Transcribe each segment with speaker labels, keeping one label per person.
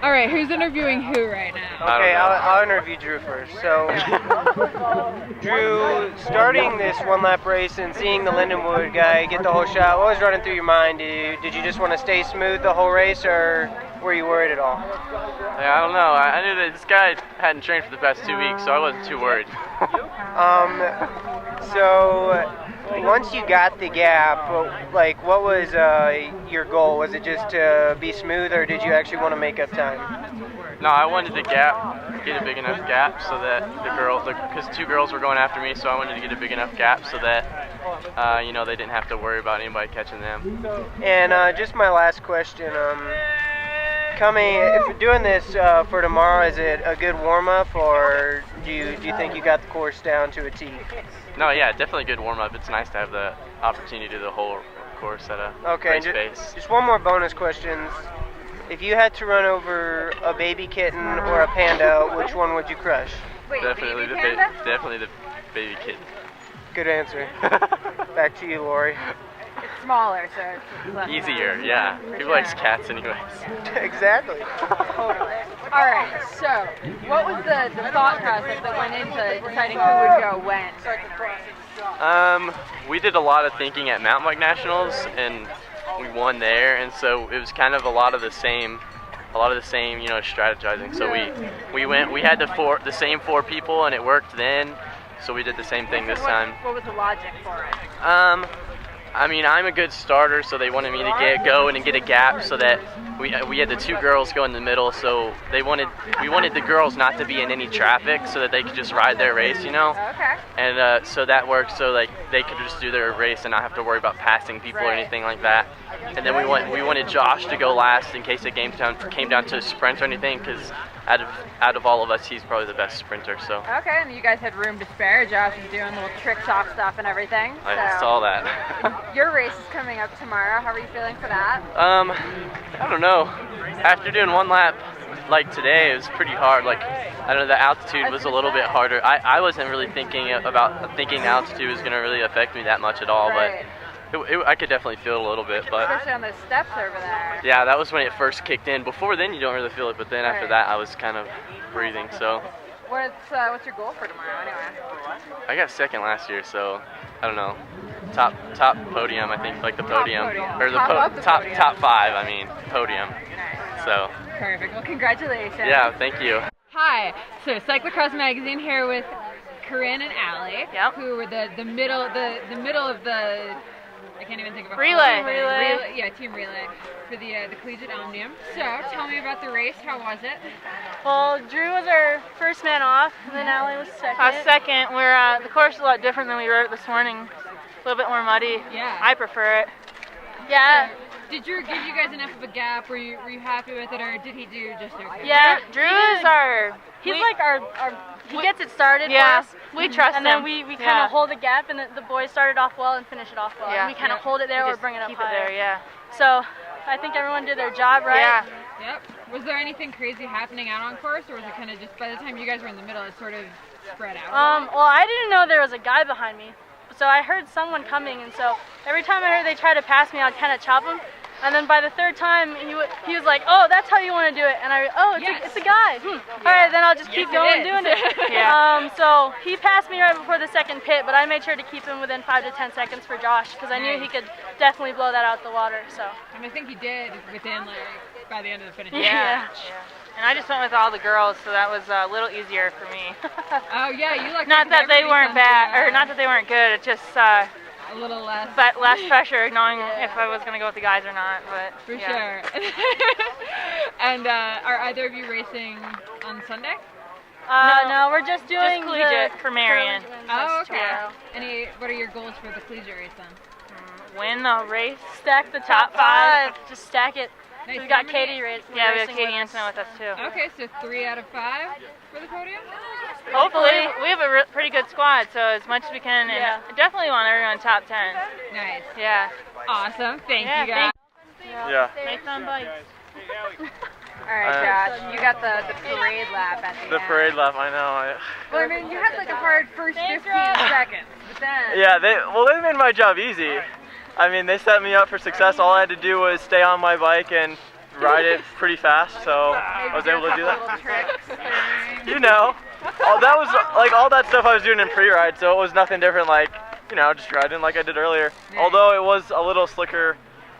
Speaker 1: All right, who's interviewing who right now?
Speaker 2: Okay, I'll interview Drew first. So, Drew, starting this one-lap race and seeing the Lindenwood guy get the whole shot, what was running through your mind? Did you just want to stay smooth the whole race, or were you worried at all?
Speaker 3: Yeah, I don't know. I knew that this guy hadn't trained for the past 2 weeks, so I wasn't too worried.
Speaker 2: So once you got the gap, like, what was your goal? Was it just to be smooth, or did you actually want to make up time?
Speaker 3: No, I wanted the gap, get a big enough gap so that because 2 girls were going after me, so I wanted to get a big enough gap so that, they didn't have to worry about anybody catching them.
Speaker 2: And just my last question, if you're doing this for tomorrow, is it a good warm-up, or do you think you got the course down to a T?
Speaker 3: No, yeah, definitely a good warm-up. It's nice to have the opportunity to do the whole course at a race pace.
Speaker 2: Just one more bonus question. If you had to run over a baby kitten or a panda, which one would you crush?
Speaker 1: Wait,
Speaker 3: definitely the baby kitten.
Speaker 2: Good answer. Back to you, Lori.
Speaker 1: It's smaller, so it's less
Speaker 3: easier, yeah. Who likes cats anyways?
Speaker 2: Exactly.
Speaker 1: Totally. All right, so what was the thought process that went into deciding who would go when?
Speaker 3: We did a lot of thinking at Mountain Bike Nationals, and we won there, and so it was kind of a lot of the same, strategizing. So we had the same 4 people, and it worked then. So we did the same thing this time.
Speaker 1: What was the logic for it?
Speaker 3: I'm a good starter, so they wanted me to go and get a gap so that we had the 2 girls go in the middle. So we wanted the girls not to be in any traffic so that they could just ride their race,
Speaker 1: Okay.
Speaker 3: And so that worked so like they could just do their race and not have to worry about passing people or anything like that. And then we wanted Josh to go last in case it came down to a sprint or anything, because out of all of us, he's probably the best sprinter. So.
Speaker 1: Okay, and you guys had room to spare. Josh is doing little trick shot stuff and everything.
Speaker 3: I saw that.
Speaker 1: Your race is coming up tomorrow. How are you feeling for that?
Speaker 3: I don't know. After doing 1 lap like today, it was pretty hard. Like, I don't know, the altitude was a little bit harder. I wasn't really thinking altitude was going to really affect me that much at all,
Speaker 1: right.
Speaker 3: But I could definitely feel it a little bit. But
Speaker 1: especially on those steps over there.
Speaker 3: Yeah, that was when it first kicked in. Before then, you don't really feel it, but then after that, I was kind of breathing. So.
Speaker 1: What's your goal for tomorrow, anyway?
Speaker 3: I got 2nd last year, so I don't know. Top podium, I think, like the podium, or the top 5. I mean, podium.
Speaker 1: Nice.
Speaker 3: So.
Speaker 1: Perfect. Well, congratulations.
Speaker 3: Yeah, thank you.
Speaker 1: Hi. So Cyclocross Magazine here with Corinne and Allie, who were the middle of the I can't even think of a
Speaker 4: relay.
Speaker 1: Yeah, team relay for the Collegiate Omnium. So tell me about the race. How was it?
Speaker 4: Well, Drew was our first man off, and then Allie was second. The course is a lot different than we rode it this morning. A little bit more muddy.
Speaker 1: Yeah.
Speaker 4: I prefer it. Yeah.
Speaker 1: So, did Drew give you guys enough of a gap? Were you happy with it, or did he do just okay?
Speaker 4: Yeah, Drew is our. He gets it started for us.
Speaker 5: We trust
Speaker 4: him. And then we kind of hold the gap, and the boys started off well and finish it off well. Yeah. And we kind of hold it there or bring it up higher.
Speaker 5: Yeah.
Speaker 4: So I think everyone did their job right.
Speaker 5: Yeah.
Speaker 1: Yep. Was there anything crazy happening out on course, or was it kind of just by the time you guys were in the middle, it sort of spread out?
Speaker 4: Well, I didn't know there was a guy behind me, so I heard someone coming, and so every time I heard they try to pass me, I'd kind of chop them. And then by the 3rd time, he was like, "Oh, that's how you want to do it." And it's a guy. All right, then I'll just keep going doing it.
Speaker 5: Yeah.
Speaker 4: So he passed me right before the 2nd pit, but I made sure to keep him within 5 to 10 seconds for Josh, because I knew he could definitely blow that out the water. So.
Speaker 1: And I think he did within by the end of the finish.
Speaker 4: Yeah.
Speaker 5: And I just went with all the girls, so that was a little easier for me.
Speaker 1: Oh yeah, you like.
Speaker 5: Not that they weren't bad, or not that they weren't good. It just.
Speaker 1: A little less.
Speaker 5: But less pressure, knowing if I was going to go with the guys or not. But
Speaker 1: for sure. And are either of you racing on Sunday?
Speaker 4: No, we're just doing
Speaker 5: Collegiate for Marion.
Speaker 1: Oh, okay. Yeah. What are your goals for the Collegiate race then?
Speaker 5: Win the race.
Speaker 4: Stack the top 5. Just stack it.
Speaker 1: Nice.
Speaker 4: We got Katie racing.
Speaker 5: Yeah, we have Katie Anson with us too.
Speaker 1: Okay, so 3 out of 5 for the podium?
Speaker 5: Hopefully. We have a pretty good squad, so as much as we can, and I definitely want everyone top 10.
Speaker 1: Nice.
Speaker 5: Yeah.
Speaker 1: Awesome. Thank you guys.
Speaker 3: Yeah.
Speaker 4: Nice on bike.
Speaker 1: All right, Josh, you got the parade lap at the end.
Speaker 3: The parade lap, I know.
Speaker 1: Well, I mean, you had like a hard first 15 seconds, but then...
Speaker 3: Yeah, they made my job easy. I mean, they set me up for success. All I had to do was stay on my bike and ride it pretty fast, so I was able to do that. You know, that was like all that stuff I was doing in pre-ride, so it was nothing different, like, you know, just riding like I did earlier. Although it was a little slicker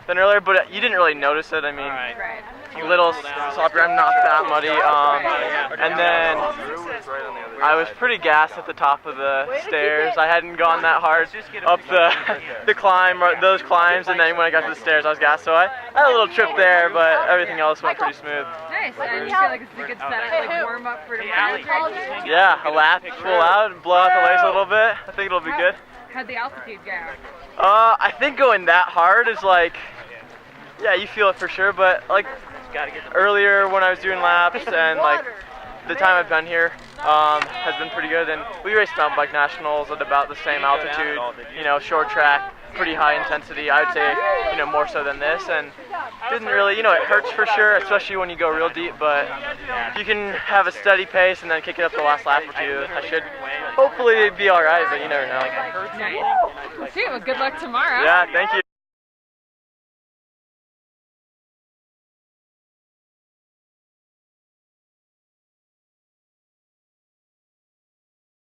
Speaker 3: than earlier, but you didn't really notice it. I mean, little sloppy, I'm not that muddy. And then I was pretty gassed at the top of the stairs. I hadn't gone that hard up the climb, those climbs, and then when I got to the stairs, I was gassed. So I had a little trip there, but everything else went pretty smooth.
Speaker 1: Nice. And you feel like it's a good setup, like warm up for tomorrow?
Speaker 3: Yeah, a lap, pull out, blow out the legs a little bit. I think it'll be good.
Speaker 1: How'd the altitude go?
Speaker 3: I think going that hard is like, yeah, you feel it for sure, but like earlier when I was doing laps and like the time I've been here has been pretty good. And we raced mountain bike nationals at about the same altitude, you know, short track, pretty high intensity. I would say, you know, more so than this, and didn't really, you know, it hurts for sure, especially when you go real deep, but if you can have a steady pace and then kick it up the last lap or two, I should hopefully be all right, but you never know.
Speaker 1: Nice. Well, good luck tomorrow.
Speaker 3: Yeah, thank you.